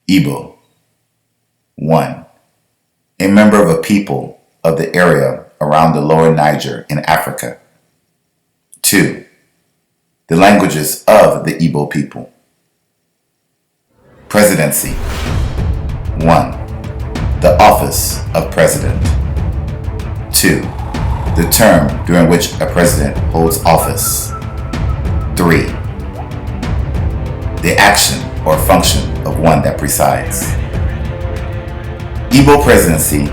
Igbo. 1. A member of a people of the area around the lower Niger in Africa. 2. The languages of the Igbo people. Presidency. 1. The office of president. 2. The term during which a president holds office. 3. The action or function of one that presides. Igbo Presidency,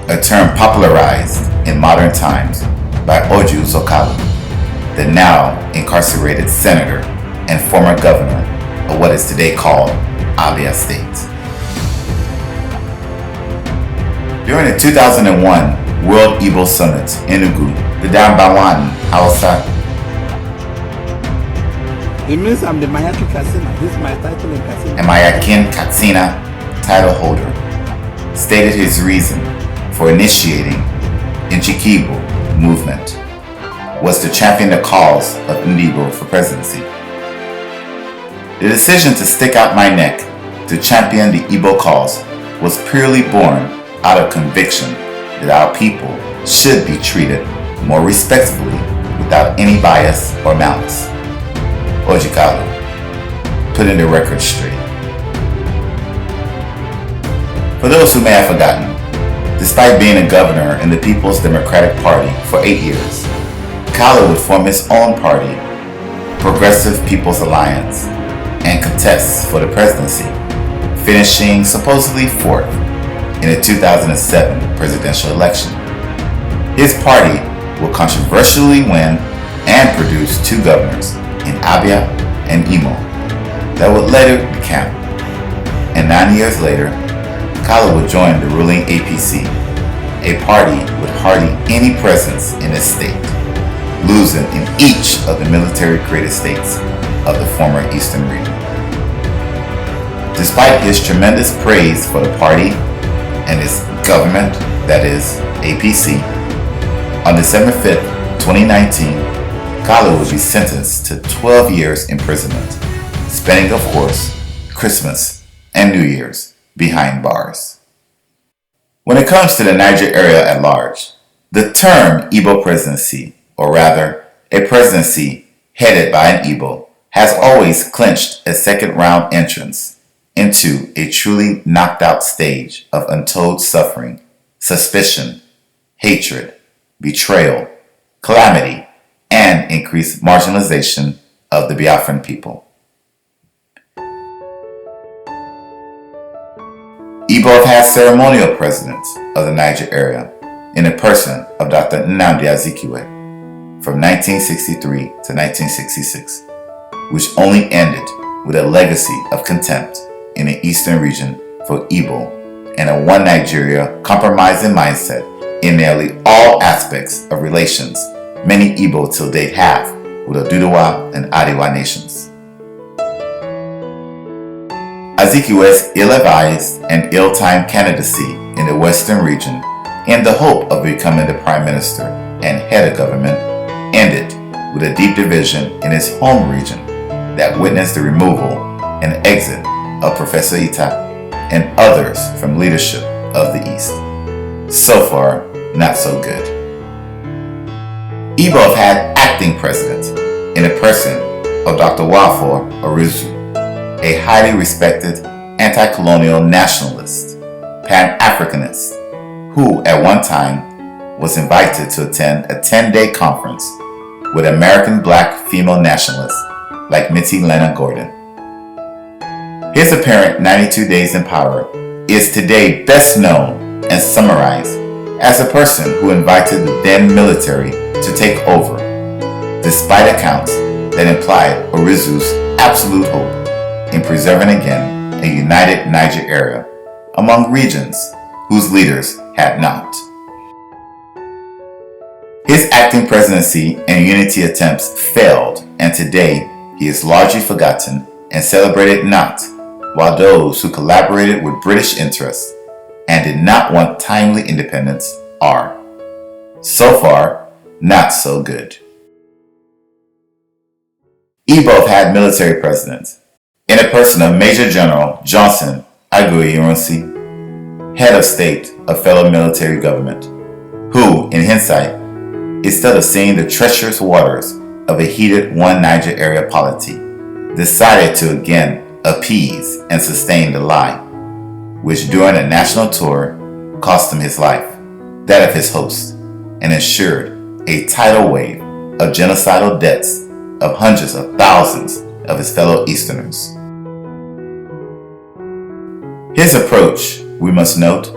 a term popularized in modern times by Oju Zokalu, the now incarcerated senator and former governor of what is today called Abia State. During the 2001 World Igbo Summit in Enugu, the Dambawan Hausa. It means I'm the Mayaki Katsina. This is my title in Katsina. And Mayakin Katsina title holder stated his reason for initiating Inchikibo movement was to champion the cause of Igbo for presidency. The decision to stick out my neck to champion the Igbo cause was purely born out of conviction that our people should be treated more respectfully without any bias or malice. Ojikalu, putting the record straight. For those who may have forgotten, despite being a governor in the People's Democratic Party for 8 years, Kalu would form his own party, Progressive People's Alliance, and contest for the presidency, finishing supposedly fourth in the 2007 presidential election. His party will controversially win and produce 2 governors in Abia and Imo that would later recant. And 9 years later, Kalu would join the ruling APC, a party with hardly any presence in his state, losing in each of the military-created states of the former Eastern region. Despite his tremendous praise for the party and his government, that is, APC, on December 5th, 2019, Kalu will be sentenced to 12 years imprisonment, spending, of course, Christmas and New Year's behind bars. When it comes to the Niger area at large, the term Igbo Presidency, or rather, a presidency headed by an Igbo, has always clinched a second-round entrance into a truly knocked-out stage of untold suffering, suspicion, hatred, betrayal, calamity, and increased marginalization of the Biafran people. Igbo have had ceremonial presidents of the Niger area in the person of Dr. Nnamdi Azikiwe from 1963 to 1966, which only ended with a legacy of contempt in the Eastern region for Igbo and a one Nigeria compromising mindset in nearly all aspects of relations many Igbo till date have with Oduduwa and Adiwa nations. Azikiwe's ill-advised and ill-timed candidacy in the Western region in the hope of becoming the Prime Minister and head of government ended with a deep division in his home region that witnessed the removal and exit of Professor Ita and others from leadership of the East. So far, not so good. Igbo have had acting presidents in the person of Dr. Wafo Orizu, a highly respected anti-colonial nationalist, Pan-Africanist, who at one time was invited to attend a 10-day conference with American black female nationalists like Mitzi Lena Gordon. His apparent 92 days in power is today best known and summarized as a person who invited the then military to take over, despite accounts that implied Orizu's absolute hope in preserving again a united Niger area among regions whose leaders had not. His acting presidency and unity attempts failed, and today he is largely forgotten and celebrated not, while those who collaborated with British interests and did not want timely independence are. So far, not so good. Igbo have had military presidents in a person of Major General Johnson Ironsi, head of state of fellow military government, who, in hindsight, instead of seeing the treacherous waters of a heated one Niger area polity, decided to again appease and sustain the lie, which during a national tour cost him his life, that of his host, and ensured a tidal wave of genocidal deaths of hundreds of thousands of his fellow Easterners. His approach, we must note,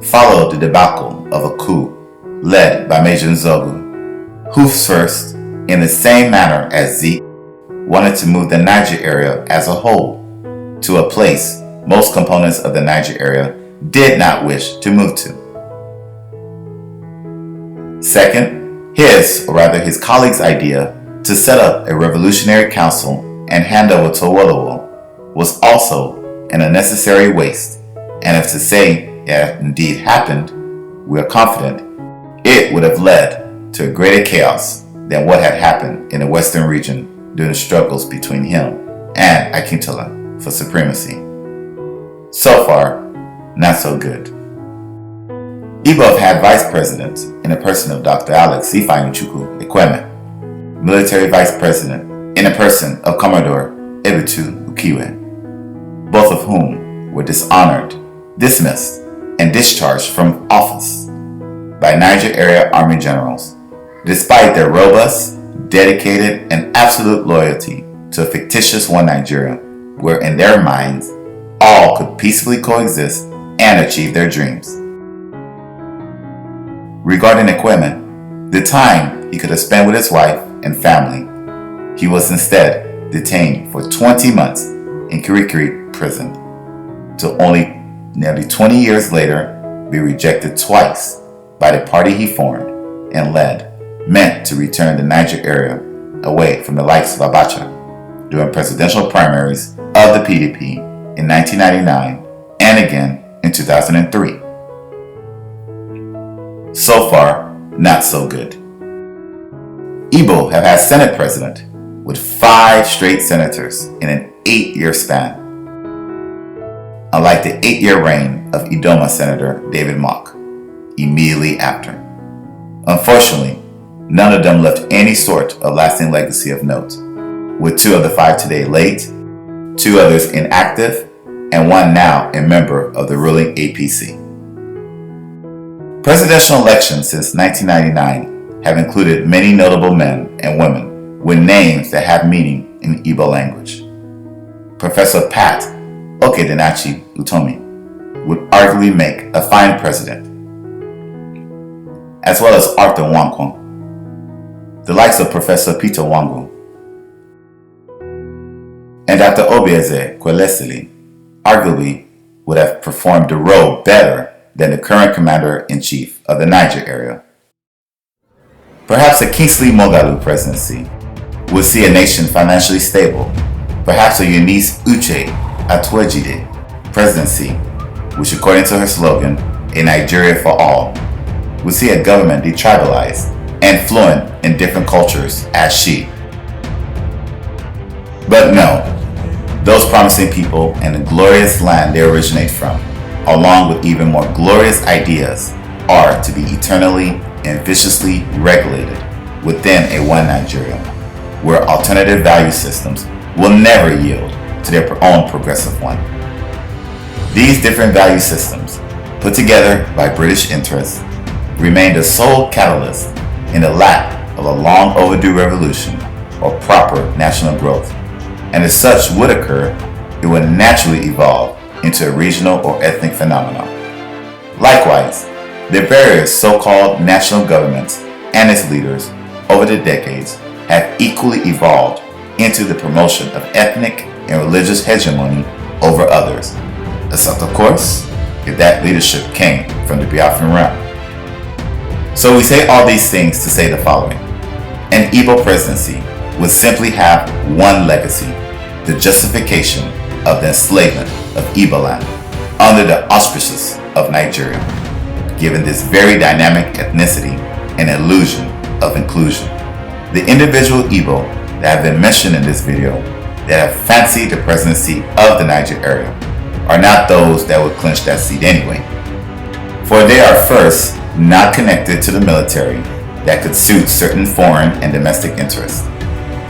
followed the debacle of a coup led by Major Nzogu, who first, in the same manner as Zeke, wanted to move the Niger area as a whole to a place most components of the Niger area did not wish to move to. Second, his, or rather his colleagues' idea to set up a revolutionary council and hand over to Awolowo was also an unnecessary waste, and if to say it indeed happened, we are confident it would have led to a greater chaos than what had happened in the western region during the struggles between him and Akintola for supremacy. So far, not so good. Igbo have had vice president in the person of Dr. Alex Ifeanyichukwu Ekweme, military vice president in the person of Commodore Ebutu Ukiwe, both of whom were dishonored, dismissed, and discharged from office by Niger area army generals, despite their robust, dedicated, and absolute loyalty to a fictitious one Nigeria, where in their minds, all could peacefully coexist and achieve their dreams. Regarding Ekweme, the time he could have spent with his wife and family, he was instead detained for 20 months in Kirikiri prison, to only nearly 20 years later be rejected twice by the party he formed and led, meant to return the Niger area away from the likes of Abacha during presidential primaries of the PDP in 1999 and again in 2003. So far, not so good. Igbo have had Senate president with 5 straight senators in an 8-year span, unlike the 8-year reign of Idoma Senator David Mock immediately after. Unfortunately, none of them left any sort of lasting legacy of note, with 2 of the 5 today late, 2 others inactive, and 1 now a member of the ruling APC. Presidential elections since 1999 have included many notable men and women with names that have meaning in the Igbo language. Professor Pat Okedenachi Utomi would arguably make a fine president, as well as Arthur Nwankwo, the likes of Professor Peter Wangu, and Dr. Obieze Kwelesili arguably would have performed the role better than the current commander-in-chief of the Niger area. Perhaps a Kingsley Moghalu presidency would see a nation financially stable. Perhaps a Eunice Uche Atuejide presidency, which according to her slogan, "A Nigeria for All," would see a government detribalized and fluent in different cultures as she. But no, those promising people and the glorious land they originate from, along with even more glorious ideas, are to be eternally and viciously regulated within a one Nigeria, where alternative value systems will never yield to their own progressive one. These different value systems, put together by British interests, remain the sole catalyst in the lack of a long overdue revolution or proper national growth, and as such would occur, it would naturally evolve into a regional or ethnic phenomenon. Likewise, the various so-called national governments and its leaders over the decades have equally evolved into the promotion of ethnic and religious hegemony over others, except of course, if that leadership came from the Biafran realm. So we say all these things to say the following. An Igbo presidency would simply have one legacy, the justification of the enslavement of Igbo land under the auspices of Nigeria, given this very dynamic ethnicity and illusion of inclusion. The individual Igbo that have been mentioned in this video that have fancied the presidency of the Niger area are not those that would clinch that seat anyway. For they are first, not connected to the military that could suit certain foreign and domestic interests.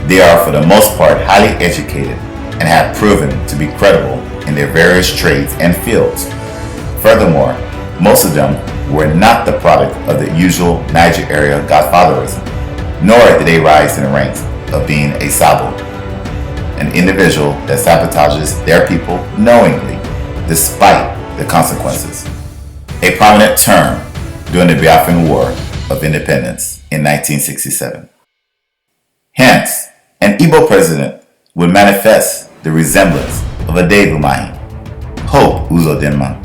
They are for the most part highly educated and have proven to be credible in their various trades and fields. Furthermore, most of them were not the product of the usual Niger area godfatherism, nor did they rise in the ranks of being a Sabo, an individual that sabotages their people knowingly, despite the consequences. A prominent term during the Biafran War of Independence in 1967. Hence, an Igbo president would manifest the resemblance of a Dave Umahi, Hope Uzodinma,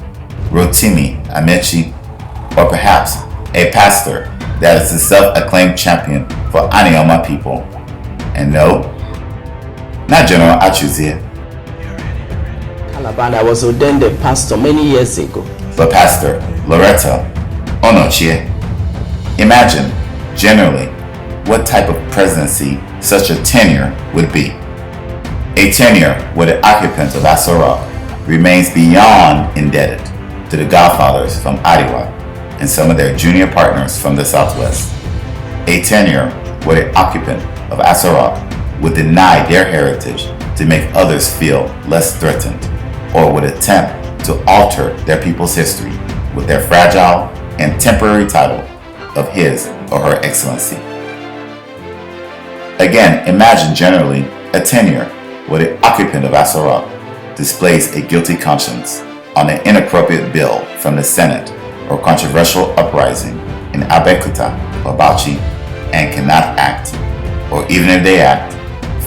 Rotimi Amechi, or perhaps a pastor that is the self-acclaimed champion for Anioma people. And no, not General Achuzie, Calabar, I was ordained a pastor many years ago. but Pastor Loretta Onochie. Imagine, generally, what type of presidency such a tenure would be. A tenure where the occupant of Asorok remains beyond indebted to the godfathers from Ariwa and some of their junior partners from the Southwest. A tenure where the occupant of Asorok would deny their heritage to make others feel less threatened, or would attempt to alter their people's history with their fragile and temporary title of His or Her Excellency. Again, imagine generally a tenure where the occupant of Asorok displays a guilty conscience on an inappropriate bill from the Senate or controversial uprising in Abeokuta or Bauchi and cannot act, or even if they act,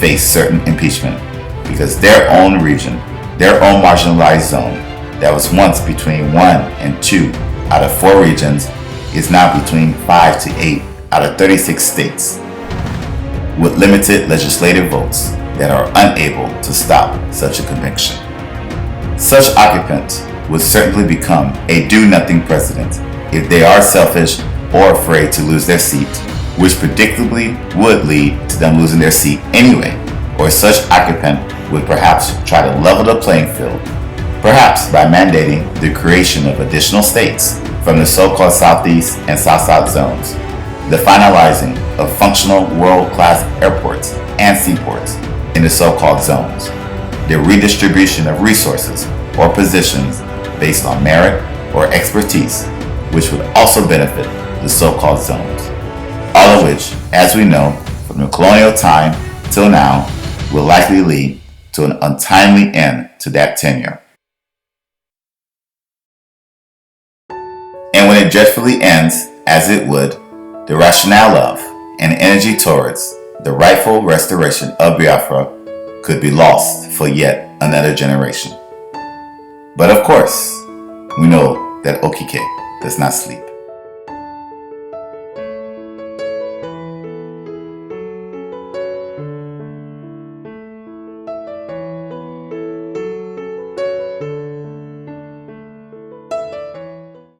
face certain impeachment because their own region, their own marginalized zone that was once between 1 and 2 out of 4 regions is now between 5 to 8 out of 36 states, with limited legislative votes that are unable to stop such a conviction. Such occupants would certainly become a do-nothing president if they are selfish or afraid to lose their seat, which predictably would lead to them losing their seat anyway, or such occupant would perhaps try to level the playing field, perhaps by mandating the creation of additional states from the so-called Southeast and South-South zones, the finalizing of functional world-class airports and seaports in the so-called zones, the redistribution of resources or positions based on merit or expertise, which would also benefit the so-called zones. All of which, as we know, from the colonial time till now, will likely lead to an untimely end to that tenure. And when it dreadfully ends, as it would, the rationale of and energy towards the rightful restoration of Biafra could be lost for yet another generation. But of course, we know that Okike does not sleep.